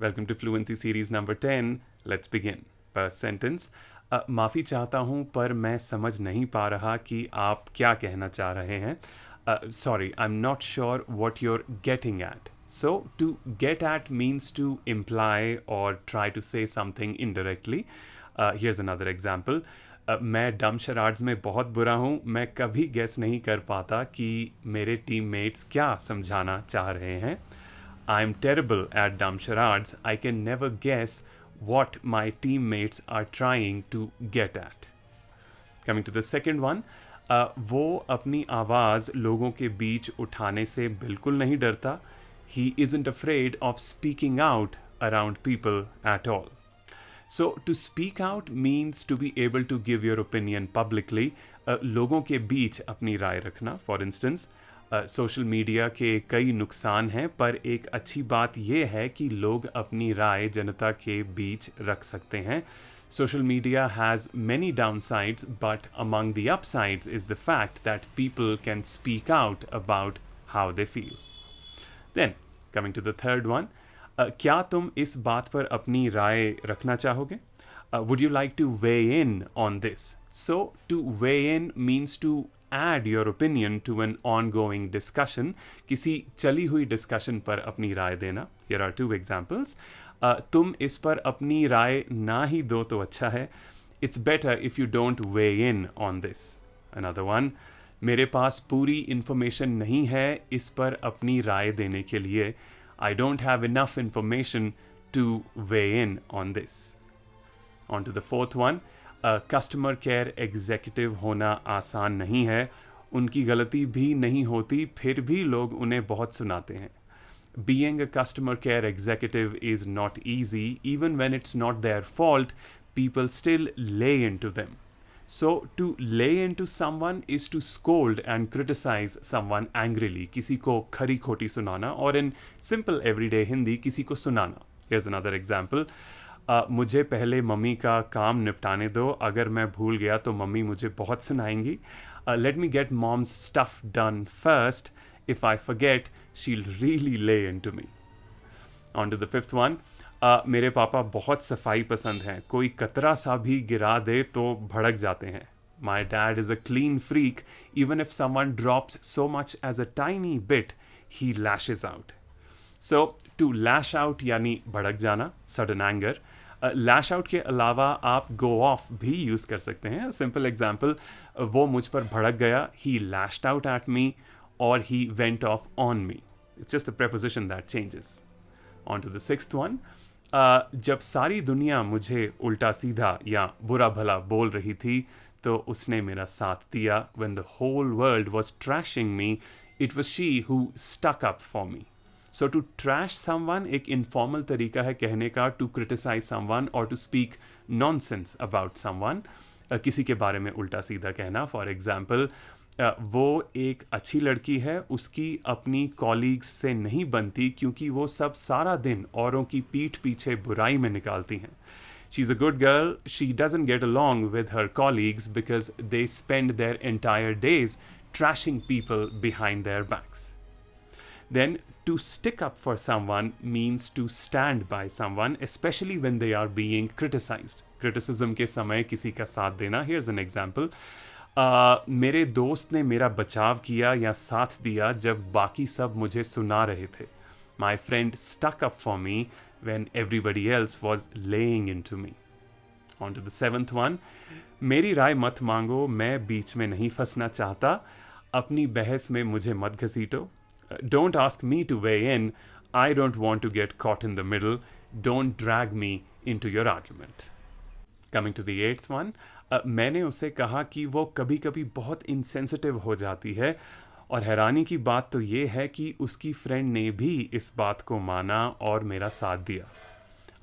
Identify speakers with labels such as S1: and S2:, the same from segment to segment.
S1: Welcome to Fluency Series number 10. Let's begin. First sentence. माफ़ी चाहता हूँ पर मैं समझ नहीं पा रहा कि आप क्या कहना चाह रहे हैं. Sorry, I'm not sure what you're getting at. So, to get at means to imply or try to say something indirectly. Here's another example. मैं डम शराड्स में बहुत बुरा हूँ. मैं कभी गेस नहीं कर पाता कि मेरे टीममेट्स क्या समझाना चाह रहे हैं. I'm terrible at dumb charades. I can never guess what my teammates are trying to get at. Coming to the second one, वो अपनी आवाज़ लोगों के बीच उठाने से बिल्कुल नहीं डरता. He isn't afraid of speaking out around people at all. So, to speak out means to be able to give your opinion publicly. लोगों के बीच अपनी राय रखना. For instance, सोशल मीडिया के कई नुकसान हैं, पर एक अच्छी बात यह है कि लोग अपनी राय जनता के बीच रख सकते हैं. Social media has many downsides, but among the upsides is the fact that people can speak out about how they feel. Then, coming to the third one, क्या तुम इस बात पर अपनी राय रखना चाहोगे? Would you like to weigh in on this? So, to weigh in means to add your opinion to an ongoing discussion. किसी चली हुई discussion पर अपनी राय देना. Here are two examples. तुम इस पर अपनी राय ना ही दो तो अच्छा है. It's better if you don't weigh in on this. Another one. मेरे पास पूरी information नहीं है इस पर अपनी राय देने के लिए. I don't have enough information to weigh in on this. On to the fourth one. Customer care executive होना आसान नहीं है. उनकी गलती भी नहीं होती, फिर भी लोग उन्हें बहुत सुनाते हैं. Being a customer care executive is not easy. Even when it's not their fault, people still lay into them. So, to lay into someone is to scold and criticize someone angrily. किसी को खरी खोटी सुनाना, और in simple everyday Hindi किसी को सुनाना. Here's another example. मुझे पहले मम्मी का काम निपटाने दो. अगर मैं भूल गया तो मम्मी मुझे बहुत सुनाएंगी. Let me get mom's stuff done first. If I forget, she'll really lay into me. On to the fifth one. मेरे पापा बहुत सफाई पसंद हैं. कोई कतरा सा भी गिरा दे तो भड़क जाते हैं. My dad is a clean freak. Even if someone drops so much as a tiny bit, he lashes out. So, to lash out यानी भड़क जाना, sudden anger. लैश आउट के अलावा आप गो ऑफ भी यूज़ कर सकते हैं. सिंपल एग्जाम्पल, वो मुझ पर भड़क गया. He lashed out at me और he went off on me. It's just the preposition that changes. On to the sixth one. जब सारी दुनिया मुझे उल्टा सीधा या बुरा भला बोल रही थी तो उसने मेरा साथ दिया. When the whole world was trashing me, it was she who stuck up for me. So to trash someone एक informal तरीका है कहने का to criticize someone or to speak nonsense about someone. किसी के बारे में उल्टा सीधा कहना. For example, वो एक अच्छी लड़की है, उसकी अपनी कॉलीग्स से नहीं बनती क्योंकि वो सब सारा दिन औरों की पीठ पीछे बुराई में निकालती हैं. She's a good girl. She doesn't get along with her colleagues because they spend their entire days trashing people behind their backs. Then, to stick up for someone means to stand by someone, especially when they are being criticized. Criticism के समय किसी का साथ देना. Here's an example. मेरे दोस्त ने मेरा बचाव किया या साथ दिया जब बाकी सब मुझे सुना रहे थे. My friend stuck up for me when everybody else was laying into me. On to the seventh one. मेरी राय मत मांगो, मैं बीच में नहीं फंसना चाहता. अपनी बहस में मुझे मत घसीटो. Don't ask me to weigh in. I don't want to get caught in the middle. Don't drag me into your argument. Coming to the eighth one. मैंने उसे कहा कि वो कभी कभी बहुत insensitive हो जाती है, और हैरानी की बात तो ये है कि उसकी फ्रेंड ने भी इस बात को माना और मेरा साथ दिया.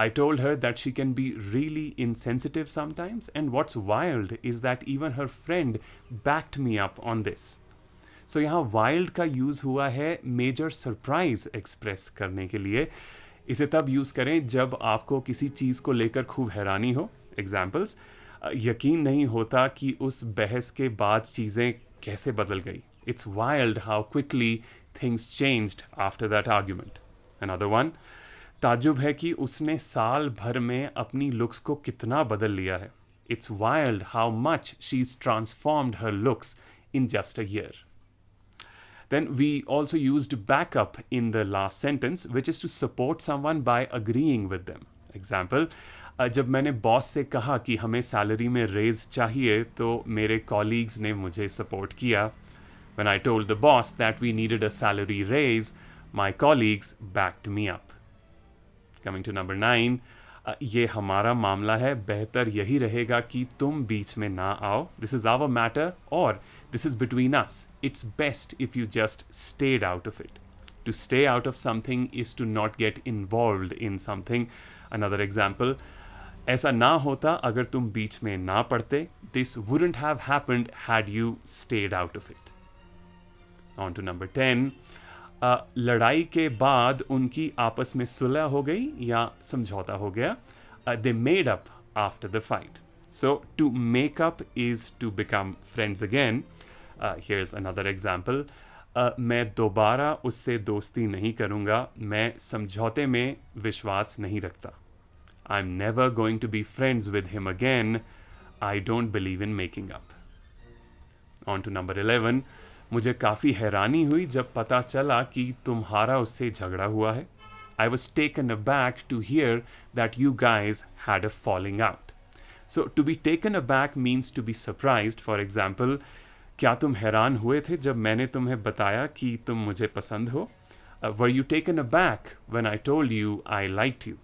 S1: I told her that she can be really insensitive sometimes, and what's wild is that even her friend backed me up on this. So यहाँ वाइल्ड का यूज़ हुआ है मेजर सरप्राइज एक्सप्रेस करने के लिए. इसे तब यूज़ करें जब आपको किसी चीज़ को लेकर खूब हैरानी हो. एग्जाम्पल्स, यकीन नहीं होता कि उस बहस के बाद चीज़ें कैसे बदल गई. It's wild how quickly things changed after that argument. Another one. ताज्जुब है कि उसने साल भर में अपनी लुक्स को कितना बदल लिया है. It's wild how much she's transformed her looks in just a year. Then we also used backup in the last sentence, which is to support someone by agreeing with them. Example, जब मैंने boss से कहा कि हमें salary में raise चाहिए तो मेरे कॉलीग्स ने मुझे सपोर्ट किया. When I told the boss that we needed a salary raise, my colleagues backed me up. Coming to number 9, ये हमारा मामला है, बेहतर यही रहेगा कि तुम बीच में ना आओ. This is our matter or this is between us. It's best if you just stayed out of it. To stay out of something is to not get involved in something. Another example, ऐसा ना होता अगर तुम बीच में ना पड़ते. This wouldn't have happened had you stayed out of it. On to number 10. लड़ाई के बाद उनकी आपस में सुलह हो गई या समझौता हो गया. They made up after the fight. So to make up is to become friends again. Here's another example. मैं दोबारा उससे दोस्ती नहीं करूँगा. मैं समझौते में विश्वास नहीं रखता. I'm never going to be friends with him again. I don't believe in making up. On to number 11. मुझे काफ़ी हैरानी हुई जब पता चला कि तुम्हारा उससे झगड़ा हुआ है. I was taken aback to hear that you guys had a falling out. So to be taken aback means to be surprised. For example, क्या तुम हैरान हुए थे जब मैंने तुम्हें बताया कि तुम मुझे पसंद हो? Were you taken aback when I told you I liked you?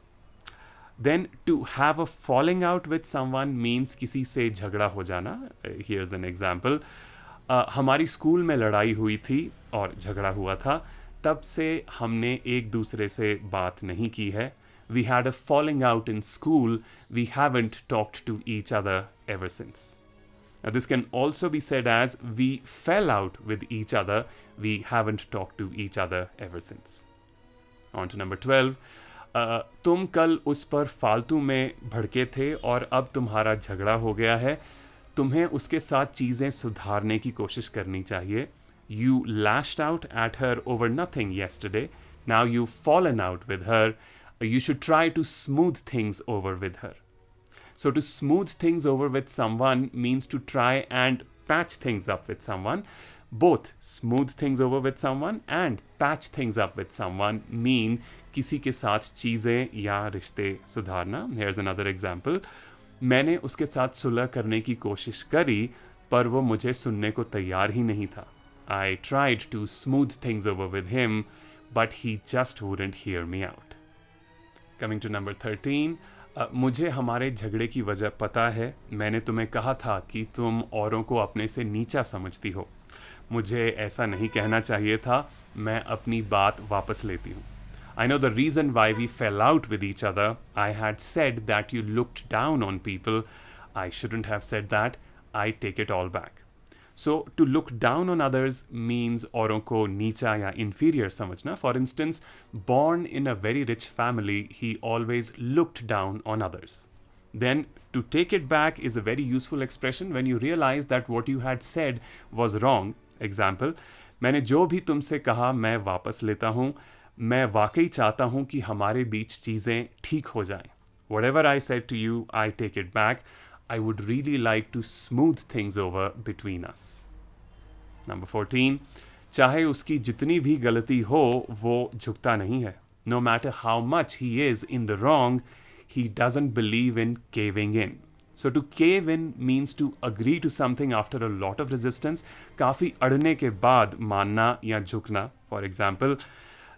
S1: Then to have a falling out with someone means किसी से झगड़ा हो जाना. Here's an example. हमारी स्कूल में लड़ाई हुई थी और झगड़ा हुआ था. तब से हमने एक दूसरे से बात नहीं की है. We had a falling out in school. We haven't talked to each other ever since. Now this can also be said as we fell out with each other. We haven't talked to each other ever since. On to number 12. तुम कल उस पर फालतू में भड़के थे और अब तुम्हारा झगड़ा हो गया है. तुम्हें उसके साथ चीज़ें सुधारने की कोशिश करनी चाहिए. You lashed out at her over nothing yesterday. Now you've fallen out with her. You should try to smooth things over with her. So to smooth things over with someone means to try and patch things up with someone. Both smooth things over with someone and patch things up with someone mean किसी के साथ चीज़ें या रिश्ते सुधारना. Here's another example. मैंने उसके साथ सुलह करने की कोशिश करी पर वो मुझे सुनने को तैयार ही नहीं था. I tried to smooth things over with him, but he just wouldn't hear me out. Coming to number 13. मुझे हमारे झगड़े की वजह पता है. मैंने तुम्हें कहा था कि तुम औरों को अपने से नीचा समझती हो. मुझे ऐसा नहीं कहना चाहिए था. मैं अपनी बात वापस लेती हूँ. I know the reason why we fell out with each other. I had said that you looked down on people. I shouldn't have said that. I take it all back. So to look down on others means औरों को नीचा या inferior समझना. For instance, born in a very rich family, he always looked down on others. Then to take it back is a very useful expression when you realize that what you had said was wrong. Example, मैंने जो भी तुमसे कहा मैं वापस लेता हूँ. मैं वाकई चाहता हूँ कि हमारे बीच चीज़ें ठीक हो जाएं. Whatever I said to you, I take it back. I would really like to smooth things over between us. Number 14. चाहे उसकी जितनी भी गलती हो वो झुकता नहीं है. No matter how much he is in the wrong, he doesn't believe in caving in. So to cave in means to agree to something after a lot of resistance. काफ़ी अड़ने के बाद मानना या झुकना. For example,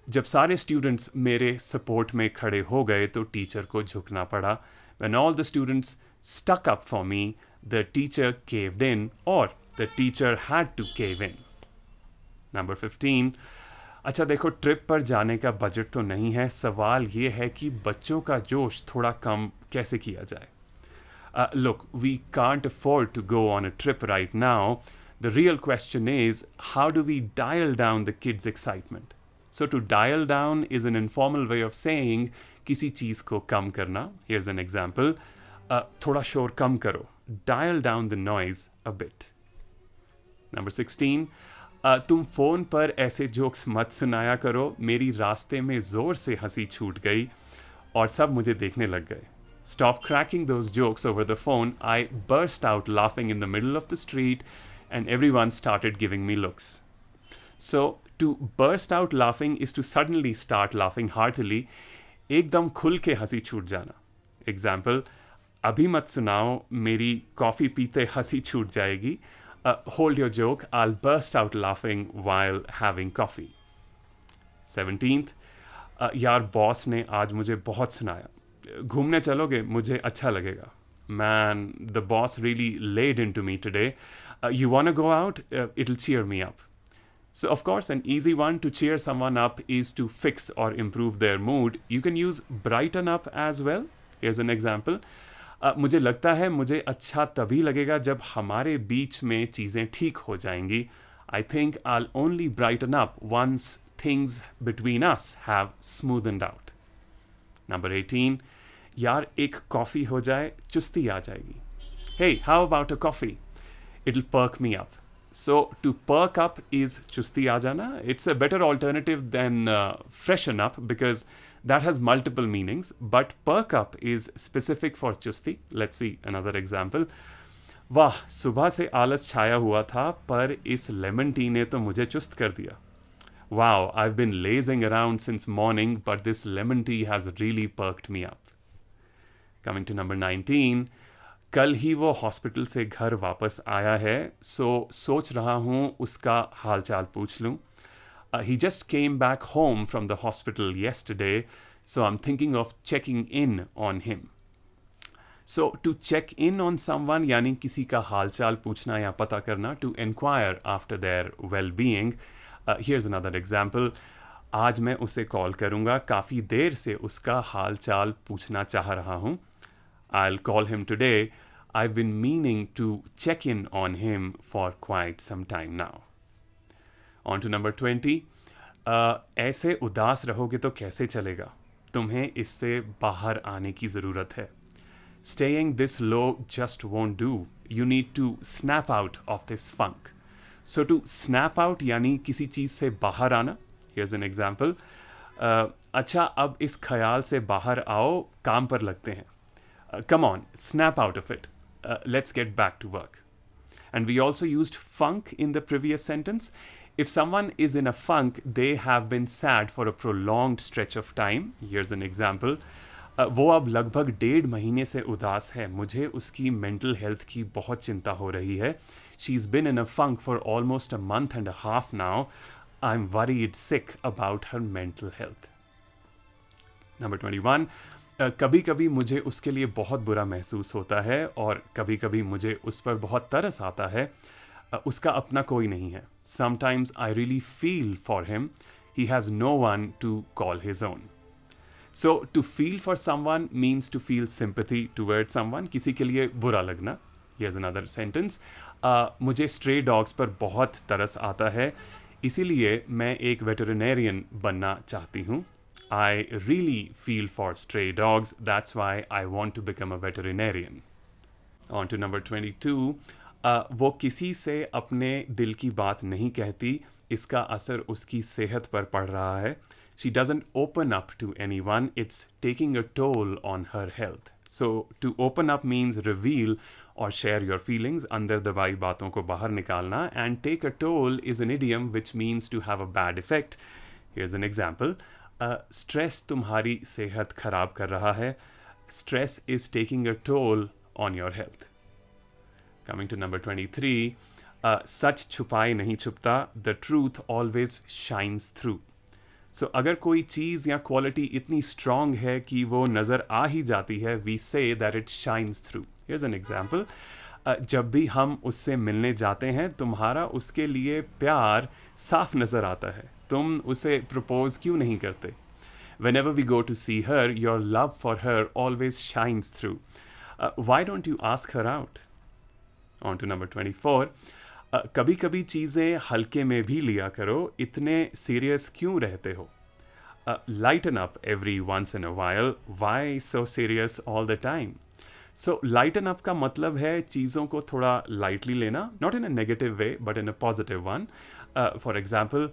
S1: जब सारे students मेरे support में खड़े हो गए तो टीचर को झुकना पड़ा. When all the students stuck up for me, the teacher caved in or the teacher had to cave in. Number 15. अच्छा देखो, ट्रिप पर जाने का बजट तो नहीं है. सवाल ये है कि बच्चों का जोश थोड़ा कम कैसे किया जाए. Look, we can't afford to go on a trip right now. The real question is, how do we dial down the kids' excitement? So to dial down is an informal way of saying किसी चीज़ को कम करना. Here's an example. थोड़ा शोर कम करो. Dial down the noise a bit. Number 16. तुम phone पर ऐसे jokes मत सुनाया करो, मेरी रास्ते में ज़ोर से हंसी छूट गई और सब मुझे देखने लग गए. Stop cracking those jokes over the phone. I burst out laughing in the middle of the street and everyone started giving me looks. So, to burst out laughing is to suddenly start laughing heartily. एकदम खुल के हंसी छूट जाना. Example, अभी मत सुनाओ, मेरी कॉफ़ी पीते हंसी छूट जाएगी. Hold your joke, I'll burst out laughing while having coffee. 17th, यार बॉस ने आज मुझे बहुत सुनाया. घूमने चलोगे, मुझे अच्छा लगेगा. Man, the boss really laid into me today. You wanna go out? It'll cheer me up. So, of course, an easy one to cheer someone up is to fix or improve their mood. You can use brighten up as well. Here's an example. मुझे लगता है मुझे अच्छा तभी लगेगा जब हमारे बीच में चीज़ें ठीक हो जाएंगी. I think I'll only brighten up once things between us have smoothened out. Number 18, यार एक कॉफ़ी हो जाए, चुस्ती आ जाएगी. Hey, how about a coffee? It'll perk me up. So, to perk up is chusti aa jana. It's a better alternative than freshen up because that has multiple meanings. But perk up is specific for chusti. Let's see another example. वाह, सुबह से आलस छाया हुआ था, पर इस lemon tea ने तो मुझे चुस्त कर दिया. Wow, I've been lazing around since morning, but this lemon tea has really perked me up. Coming to number 19, कल ही वो हॉस्पिटल से घर वापस आया है, so सोच रहा हूँ उसका हालचाल पूछ लूँ. He just came back home from the hospital yesterday, so I'm thinking of checking in on him. So to check in on someone यानी किसी का हालचाल पूछना या पता करना, to inquire after their well-being. Here's another example. आज मैं उसे कॉल करूँगा, काफ़ी देर से उसका हाल चाल पूछना चाह रहा हूँ. I'll call him today. I've been meaning to check in on him for quite some time now. On to number 20. ऐसे उदास रहोगे तो कैसे चलेगा? तुम्हें इससे बाहर आने की ज़रूरत है. Staying this low just won't do. You need to snap out of this funk. So to snap out यानी किसी चीज़ से बाहर आना. Here's an example. अच्छा, अब इस ख्याल से बाहर आओ, काम पर लगते हैं. Come on, snap out of it. Let's get back to work. And we also used funk in the previous sentence. If someone is in a funk, they have been sad for a prolonged stretch of time. Here's an example. वो अब लगभग 1.5 महीने से उदास है. मुझे उसकी mental health की बहुत चिंता हो रही है. She's been in a funk for almost a month and a half now. I'm worried sick about her mental health. Number 21. कभी कभी मुझे उसके लिए बहुत बुरा महसूस होता है और कभी कभी मुझे उस पर बहुत तरस आता है. उसका अपना कोई नहीं है. Sometimes I really feel for him. He has no one to call his own. So to feel for someone means to feel sympathy towards someone. किसी के लिए बुरा लगना. Here's another sentence. मुझे stray dogs पर बहुत तरस आता है, इसीलिए मैं एक veterinarian बनना चाहती हूँ. I really feel for stray dogs. That's why I want to become a veterinarian. On to number 22. वो किसी से अपने दिल की बात नहीं कहती. इसका असर उसकी सेहत पर पड़ रहा है. She doesn't open up to anyone. It's taking a toll on her health. So to open up means reveal or share your feelings. अंदर दबाई बातों को बाहर निकालना. And take a toll is an idiom which means to have a bad effect. Here's an example. Stress तुम्हारी सेहत खराब कर रहा है. Stress is taking a toll on your health. Coming to number 23. सच छुपाए नहीं छुपता. The truth always shines through. So अगर कोई चीज़ या क्वालिटी इतनी स्ट्रॉन्ग है कि वो नज़र आ ही जाती है, we say that it shines through. Here's an example. जब भी हम उससे मिलने जाते हैं, तुम्हारा उसके लिए प्यार साफ नज़र आता है. तुम उसे प्रपोज क्यों नहीं करते? Whenever we go to see her, your love for her always shines through. Why don't you ask her out? On to number 24. कभी कभी चीज़ें हल्के में भी लिया करो. इतने सीरियस क्यों रहते हो? Lighten up every once in a while. Why so serious all the time? So lighten up का मतलब है चीज़ों को थोड़ा lightly लेना. Not in a negative way, but in a positive one. For example,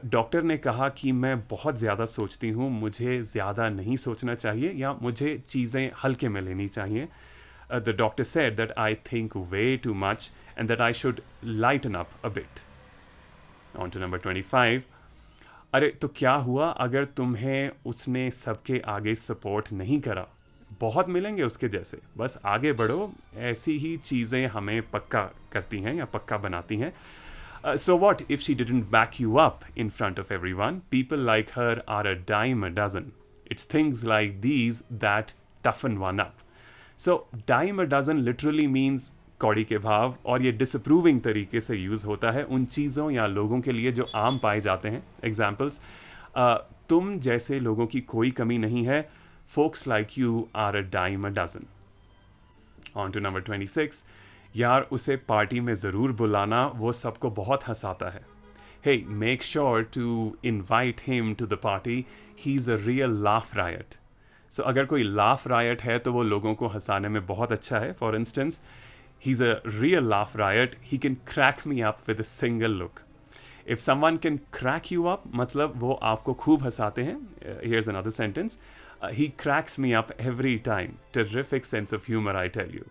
S1: doctor ने कहा कि मैं बहुत ज़्यादा सोचती हूँ, मुझे ज़्यादा नहीं सोचना चाहिए या मुझे चीज़ें हल्के में लेनी चाहिए. The doctor said that I think way too much and that I should lighten up a bit. On to number 25. अरे तो क्या हुआ अगर तुम्हें उसने सबके आगे सपोर्ट नहीं करा? बहुत मिलेंगे उसके जैसे, बस आगे बढ़ो. ऐसी ही चीज़ें हमें पक्का करती हैं या पक्का बनाती हैं. So what if she didn't back you up in front of everyone? People like her are a dime a dozen. It's things like these that toughen one up. So dime a dozen literally means कौड़ी के भाव, और ये disapproving तरीके से use होता है उन चीज़ों या लोगों के लिए जो आम पाए जाते हैं. एग्जाम्पल्स, तुम जैसे लोगों की कोई कमी नहीं है. Folks like you are a dime a dozen. On to number 26. यार उसे पार्टी में ज़रूर बुलाना, वो सबको बहुत हंसाता है. Hey, make sure to invite him to the party. He's a real laugh riot. So अगर कोई laugh riot है तो वो लोगों को हंसाने में बहुत अच्छा है. For instance, he's a real laugh riot. He can crack me up with a single look. If someone can crack you up, मतलब वो आपको खूब हंसाते हैं. Here's another sentence. He cracks me up every time. Terrific sense of humor, I tell you.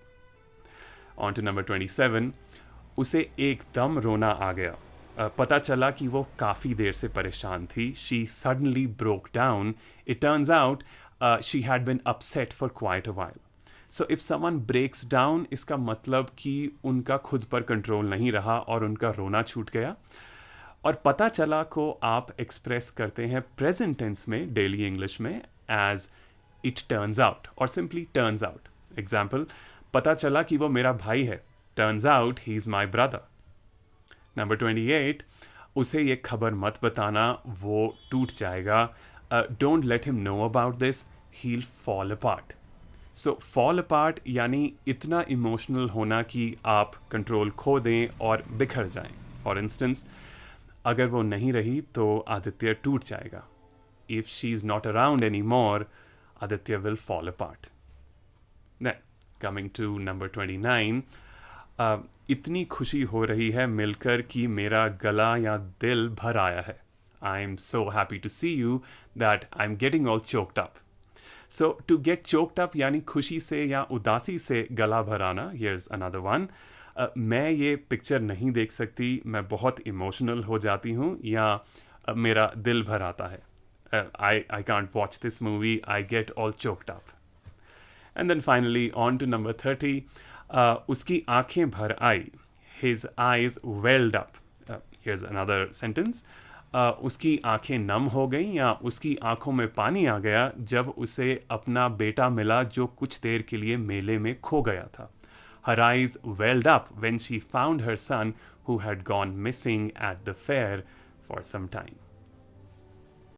S1: On to number 27. उसे एकदम रोना आ गया. पता चला कि वो काफ़ी देर से परेशान थी. She suddenly broke down. It turns out she had been upset for quite a while. So if someone breaks down, इसका मतलब कि उनका खुद पर कंट्रोल नहीं रहा और उनका रोना छूट गया. और पता चला को आप एक्सप्रेस करते हैं प्रेजेंट टेंस में डेली इंग्लिश में एज इट टर्न्स आउट और सिंपली टर्न्स आउट. एग्जाम्पल, पता चला कि वो मेरा भाई है. Turns out he is my brother. Number 28. उसे ये खबर मत बताना, वो टूट जाएगा. Don't let him know about this, he'll fall apart. So fall apart यानी इतना इमोशनल होना कि आप कंट्रोल खो दें और बिखर जाएं. फॉर इंस्टेंस, अगर वो नहीं रही तो आदित्य टूट जाएगा. If she's not around anymore, Aditya will fall apart. Then, coming to number 29. इतनी खुशी हो रही है मिलकर कि मेरा गला या दिल भर आया है. I'm so happy to see you that I'm getting all choked up. So to get choked up यानी खुशी से या उदासी से गला भर आना. Here's another one. मैं ये पिक्चर नहीं देख सकती, मैं बहुत इमोशनल हो जाती हूँ, या मेरा दिल भर आता है. I can't watch this movie, I get all choked up. And then finally on to number 30. उसकी आंखें भर आई. His eyes welled up. Here's another sentence. उसकी आंखें नम हो गईं या उसकी आंखों में पानी आ गया जब उसे अपना बेटा मिला जो कुछ देर के लिए मेले में खो गया था. Her eyes welled up when she found her son who had gone missing at the fair for some time.